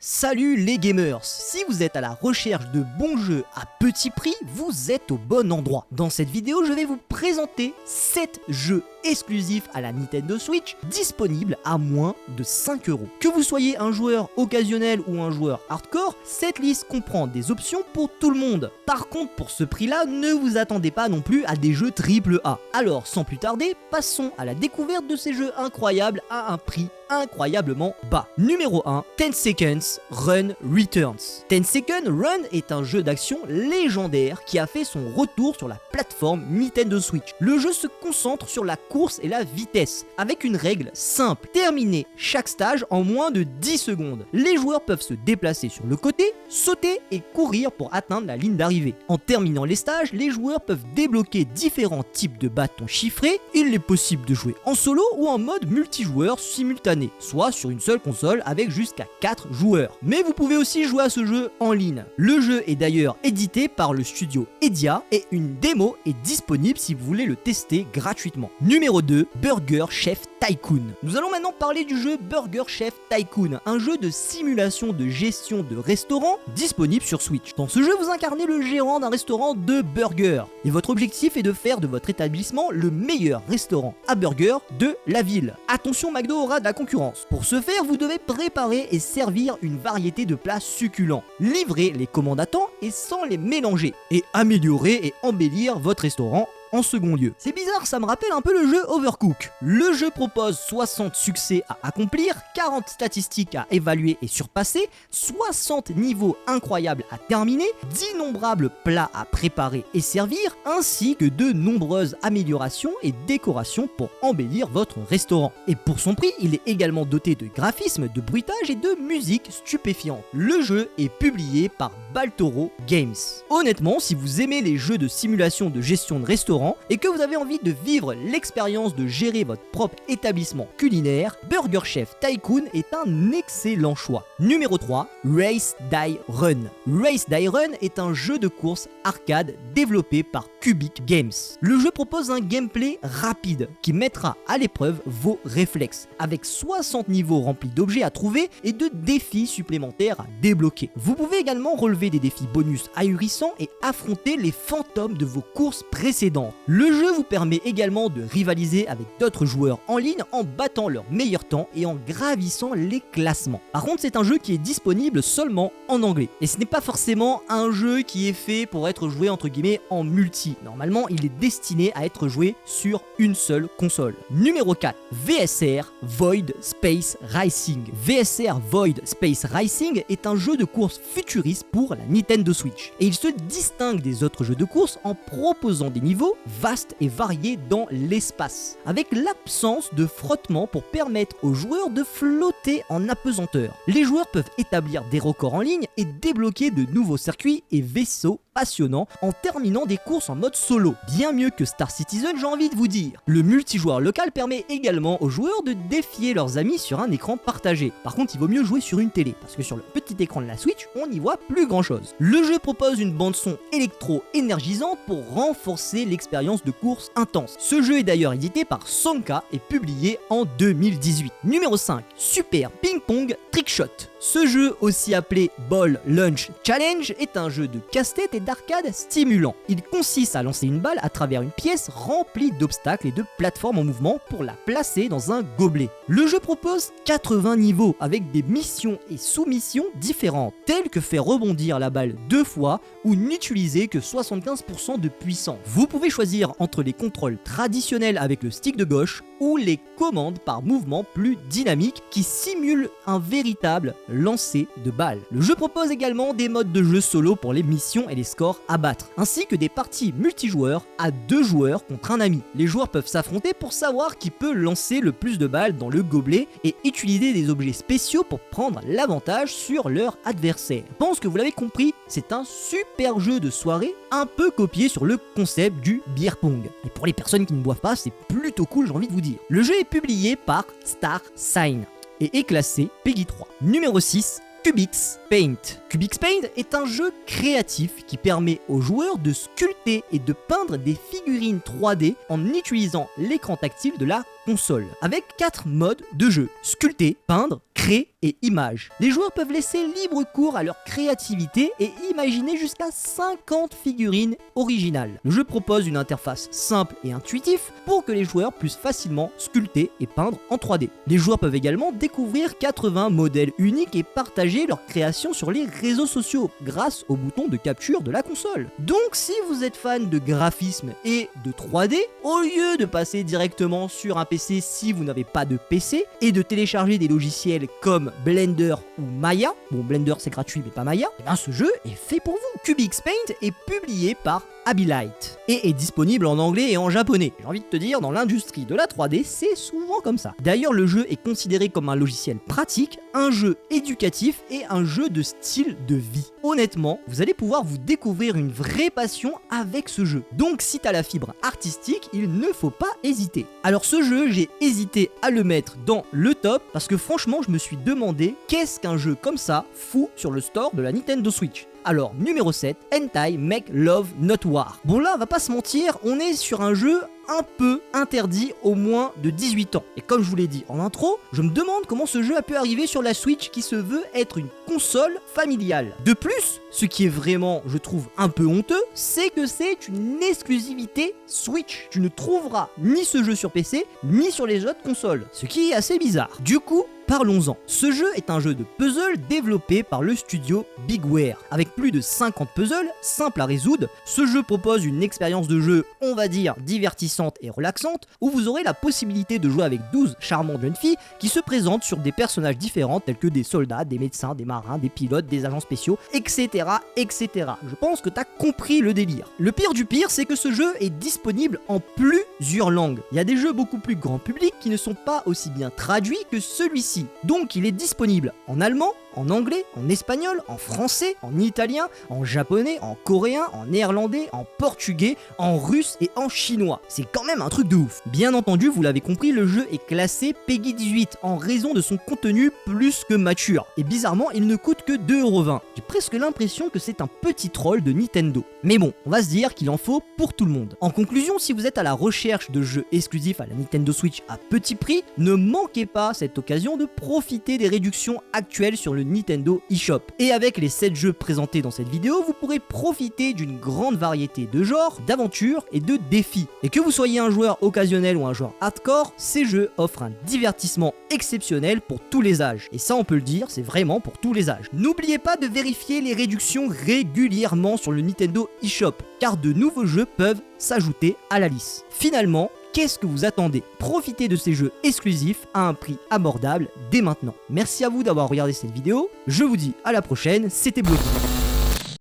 Salut les gamers, si vous êtes à la recherche de bons jeux à petit prix, vous êtes au bon endroit. Dans cette vidéo, je vais vous présenter 7 jeux exclusifs à la Nintendo Switch disponibles à moins de 5 €. Que vous soyez un joueur occasionnel ou un joueur hardcore, cette liste comprend des options pour tout le monde. Par contre, pour ce prix-là, ne vous attendez pas non plus à des jeux AAA. Alors, sans plus tarder, passons à la découverte de ces jeux incroyables à un prix incroyablement bas. Numéro 1, 10 Seconds Run Returns. 10 Seconds Run est un jeu d'action légendaire qui a fait son retour sur la plateforme Nintendo Switch. Le jeu se concentre sur la course et la vitesse, avec une règle simple, terminer chaque stage en moins de 10 secondes. Les joueurs peuvent se déplacer sur le côté, sauter et courir pour atteindre la ligne d'arrivée. En terminant les stages, les joueurs peuvent débloquer différents types de bâtons chiffrés. Il est possible de jouer en solo ou en mode multijoueur simultané, soit sur une seule console avec jusqu'à 4 joueurs. Mais vous pouvez aussi jouer à ce jeu en ligne. Le jeu est d'ailleurs édité par le studio Edia et une démo est disponible si vous voulez le tester gratuitement. Numéro 2, Burger Chef Tycoon. Nous allons maintenant parler du jeu Burger Chef Tycoon, un jeu de simulation de gestion de restaurant disponible sur Switch. Dans ce jeu, vous incarnez le gérant d'un restaurant de burgers et votre objectif est de faire de votre établissement le meilleur restaurant à burgers de la ville. Attention, McDo aura de la concurrence. Pour ce faire, vous devez préparer et servir une variété de plats succulents, livrer les commandes à temps et sans les mélanger, et améliorer et embellir votre restaurant en second lieu. C'est bizarre, ça me rappelle un peu le jeu Overcooked. Le jeu propose 60 succès à accomplir, 40 statistiques à évaluer et surpasser, 60 niveaux incroyables à terminer, d'innombrables plats à préparer et servir, ainsi que de nombreuses améliorations et décorations pour embellir votre restaurant. Et pour son prix, il est également doté de graphismes, de bruitage et de musique stupéfiante. Le jeu est publié par Baltoro Games. Honnêtement, si vous aimez les jeux de simulation de gestion de restaurant et que vous avez envie de vivre l'expérience de gérer votre propre établissement culinaire, Burger Chef Tycoon est un excellent choix. Numéro 3, Race Die Run. Race Die Run est un jeu de course arcade développé par Cubic Games. Le jeu propose un gameplay rapide qui mettra à l'épreuve vos réflexes, avec 60 niveaux remplis d'objets à trouver et de défis supplémentaires à débloquer. Vous pouvez également relever des défis bonus ahurissants et affronter les fantômes de vos courses précédentes. Le jeu vous permet également de rivaliser avec d'autres joueurs en ligne en battant leur meilleur temps et en gravissant les classements. Par contre, c'est un jeu qui est disponible seulement en anglais. Et ce n'est pas forcément un jeu qui est fait pour être joué entre guillemets en multi. Normalement, il est destiné à être joué sur une seule console. Numéro 4, VSR Void Space Racing. VSR Void Space Racing est un jeu de course futuriste pour la Nintendo Switch. Et il se distingue des autres jeux de course en proposant des niveaux vastes et variés dans l'espace, avec l'absence de frottement pour permettre aux joueurs de flotter en apesanteur. Les joueurs peuvent établir des records en ligne et débloquer de nouveaux circuits et vaisseaux passionnants en terminant des courses en mode solo. Bien mieux que Star Citizen, j'ai envie de vous dire. Le multijoueur local permet également aux joueurs de défier leurs amis sur un écran partagé. Par contre, il vaut mieux jouer sur une télé, parce que sur le petit écran de la Switch, on n'y voit plus grand chose. Le jeu propose une bande son électro-énergisante pour renforcer l'expérience de course intense. Ce jeu est d'ailleurs édité par Sonka et publié en 2018. Numéro 5, Super Ping Pong Trick Shot. Ce jeu, aussi appelé Ball Launch Challenge, est un jeu de casse-tête et d'arcade stimulant. Il consiste à lancer une balle à travers une pièce remplie d'obstacles et de plateformes en mouvement pour la placer dans un gobelet. Le jeu propose 80 niveaux avec des missions et sous-missions différentes, telles que faire rebondir la balle 2 fois ou n'utiliser que 75% de puissance. Vous pouvez choisir entre les contrôles traditionnels avec le stick de gauche ou les commandes par mouvement plus dynamiques qui simulent un véritable lancer de balles. Le jeu propose également des modes de jeu solo pour les missions et les scores à battre, ainsi que des parties multijoueurs à 2 joueurs contre un ami. Les joueurs peuvent s'affronter pour savoir qui peut lancer le plus de balles dans le gobelet et utiliser des objets spéciaux pour prendre l'avantage sur leur adversaire. Je pense que vous l'avez compris, c'est un super jeu de soirée, un peu copié sur le concept du beer pong. Et pour les personnes qui ne boivent pas, c'est plutôt cool, j'ai envie de vous dire. Le jeu est publié par Star Sign et est classé PEGI 3. Numéro 6, Cubix Paint. Cubix Paint est un jeu créatif qui permet aux joueurs de sculpter et de peindre des figurines 3D en utilisant l'écran tactile de la console, avec 4 modes de jeu: sculpter, peindre, créer craie et image. Les joueurs peuvent laisser libre cours à leur créativité et imaginer jusqu'à 50 figurines originales. Le jeu propose une interface simple et intuitive pour que les joueurs puissent facilement sculpter et peindre en 3D. Les joueurs peuvent également découvrir 80 modèles uniques et partager leurs créations sur les réseaux sociaux grâce au bouton de capture de la console. Donc si vous êtes fan de graphisme et de 3D, au lieu de passer directement sur un PC si vous n'avez pas de PC et de télécharger des logiciels comme Blender ou Maya, bon Blender c'est gratuit mais pas Maya, et bien ce jeu est fait pour vous. Cubix Paint est publié par Abilite et est disponible en anglais et en japonais. J'ai envie de te dire, dans l'industrie de la 3D, c'est souvent comme ça. D'ailleurs, le jeu est considéré comme un logiciel pratique, un jeu éducatif et un jeu de style de vie. Honnêtement, vous allez pouvoir vous découvrir une vraie passion avec ce jeu. Donc si t'as la fibre artistique, il ne faut pas hésiter. Alors ce jeu, j'ai hésité à le mettre dans le top parce que franchement, je me suis demandé qu'est-ce qu'un jeu comme ça fout sur le store de la Nintendo Switch. Alors, numéro 7, Hentai Make Love Not War. Bon là, on va pas se mentir, on est sur un jeu un peu interdit aux moins de 18 ans. Et comme je vous l'ai dit en intro, je me demande comment ce jeu a pu arriver sur la Switch qui se veut être une console familiale. De plus, ce qui est vraiment, je trouve, un peu honteux, c'est que c'est une exclusivité Switch. Tu ne trouveras ni ce jeu sur PC, ni sur les autres consoles, ce qui est assez bizarre. Du coup, parlons-en. Ce jeu est un jeu de puzzle développé par le studio BigWare. Avec plus de 50 puzzles simples à résoudre, ce jeu propose une expérience de jeu, on va dire, divertissante et relaxante, où vous aurez la possibilité de jouer avec 12 charmantes jeunes filles qui se présentent sur des personnages différents tels que des soldats, des médecins, des marins, des pilotes, des agents spéciaux, etc. etc. Je pense que t'as compris le délire. Le pire du pire, c'est que ce jeu est disponible en plusieurs langues. Il y a des jeux beaucoup plus grand public qui ne sont pas aussi bien traduits que celui-ci. Donc il est disponible en allemand, en anglais, en espagnol, en français, en italien, en japonais, en coréen, en néerlandais, en portugais, en russe et en chinois. C'est quand même un truc de ouf. Bien entendu, vous l'avez compris, le jeu est classé PEGI 18 en raison de son contenu plus que mature. Et bizarrement, il ne coûte que 2,20€. J'ai presque l'impression que c'est un petit troll de Nintendo. Mais bon, on va se dire qu'il en faut pour tout le monde. En conclusion, si vous êtes à la recherche de jeux exclusifs à la Nintendo Switch à petit prix, ne manquez pas cette occasion de profiter des réductions actuelles sur le Nintendo eShop. Et avec les 7 jeux présentés dans cette vidéo, vous pourrez profiter d'une grande variété de genres, d'aventures et de défis. Et que vous soyez un joueur occasionnel ou un joueur hardcore, ces jeux offrent un divertissement exceptionnel pour tous les âges. Et ça on peut le dire, c'est vraiment pour tous les âges. N'oubliez pas de vérifier les réductions régulièrement sur le Nintendo eShop, car de nouveaux jeux peuvent s'ajouter à la liste. Finalement, qu'est-ce que vous attendez? Profitez de ces jeux exclusifs à un prix abordable dès maintenant. Merci à vous d'avoir regardé cette vidéo, je vous dis à la prochaine, c'était Bloody.